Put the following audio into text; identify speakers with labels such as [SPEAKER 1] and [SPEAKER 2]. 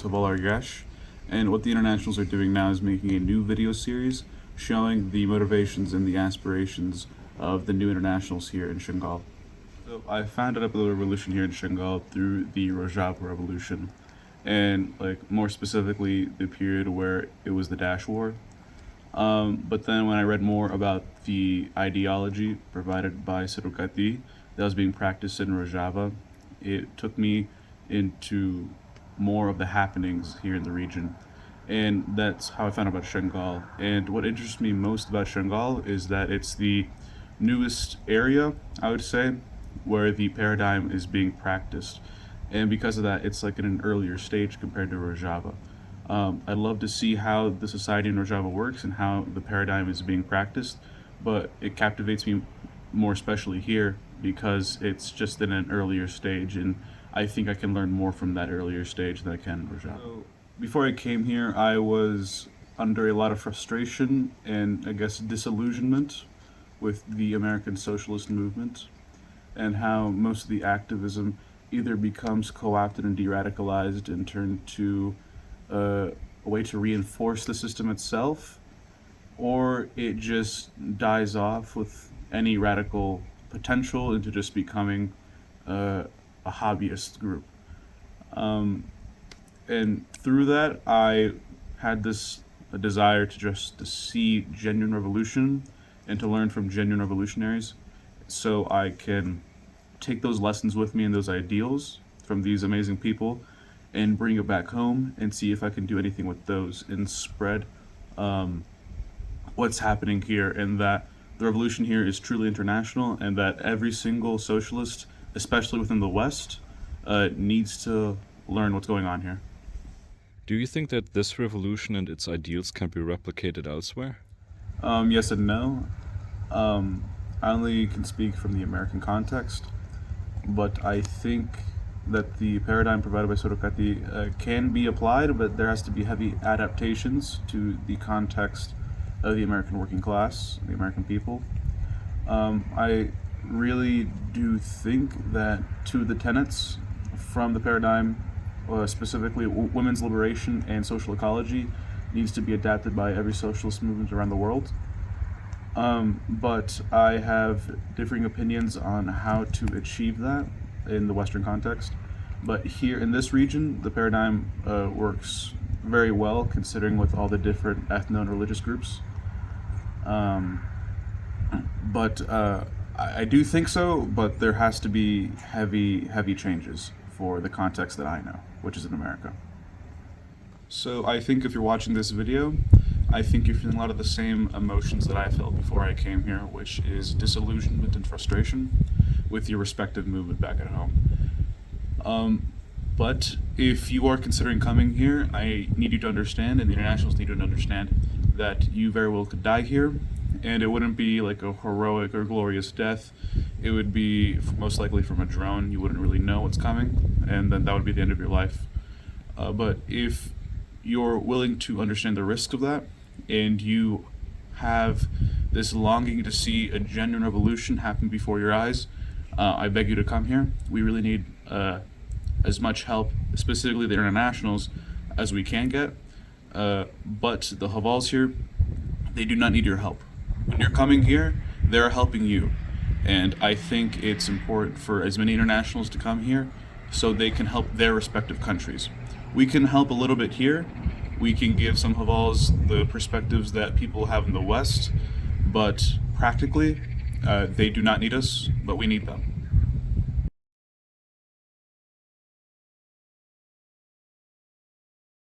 [SPEAKER 1] Haval Argeş, and what the internationals are doing now is making a new video series showing the motivations and the aspirations of the new internationals here in Shingal. So I founded up the revolution here in Shingal through the Rojava Revolution, and more specifically the period where it was the Dash War. But then when I read more about the ideology provided by Serukati that was being practiced in Rojava, it took me into more of the happenings here in the region. And that's how I found out about Shingal. And what interests me most about Shingal is that it's the newest area, I would say, where the paradigm is being practiced. And because of that, it's in an earlier stage compared to Rojava. I'd love to see how the society in Rojava works and how the paradigm is being practiced, but it captivates me more especially here because it's just in an earlier stage, and I think I can learn more from that earlier stage than I can in Rojava. So, before I came here, I was under a lot of frustration and I guess disillusionment with the American socialist movement and how most of the activism either becomes co-opted and de-radicalized and turned to a way to reinforce the system itself, or it just dies off with any radical potential into just becoming a hobbyist group. And through that, I had a desire to see genuine revolution and to learn from genuine revolutionaries, so I can take those lessons with me and those ideals from these amazing people and bring it back home and see if I can do anything with those and spread what's happening here, and that the revolution here is truly international and that every single socialist, especially within the West, needs to learn what's going on here.
[SPEAKER 2] Do you think that this revolution and its ideals can be replicated elsewhere?
[SPEAKER 1] Yes and no. I only can speak from the American context, but I think that the paradigm provided by Sorokati can be applied, but there has to be heavy adaptations to the context of the American working class, the American people. I really do think that two of the tenets from the paradigm, specifically women's liberation and social ecology, needs to be adapted by every socialist movement around the world. But I have differing opinions on how to achieve that in the Western context. But here in this region, the paradigm works very well, considering with all the different ethno and religious groups. I do think so, but there has to be heavy changes for the context that I know, which is in America. So I think if you're watching this video, I think you're feeling a lot of the same emotions that I felt before I came here, which is disillusionment and frustration with your respective movement back at home. But if you are considering coming here, I need you to understand, and the internationals need you to understand, that you very well could die here, and it wouldn't be like a heroic or glorious death. It would be most likely from a drone. You wouldn't really know what's coming, and then that would be the end of your life. But if you're willing to understand the risk of that, and you have this longing to see a genuine revolution happen before your eyes, I beg you to come here. We really need as much help, specifically the internationals, as we can get. But the Havals here, they do not need your help. When you're coming here, they're helping you. And I think it's important for as many internationals to come here so they can help their respective countries. We can help a little bit here. We can give some Havals the perspectives that people have in the West, but practically, they do not need us, but we need them.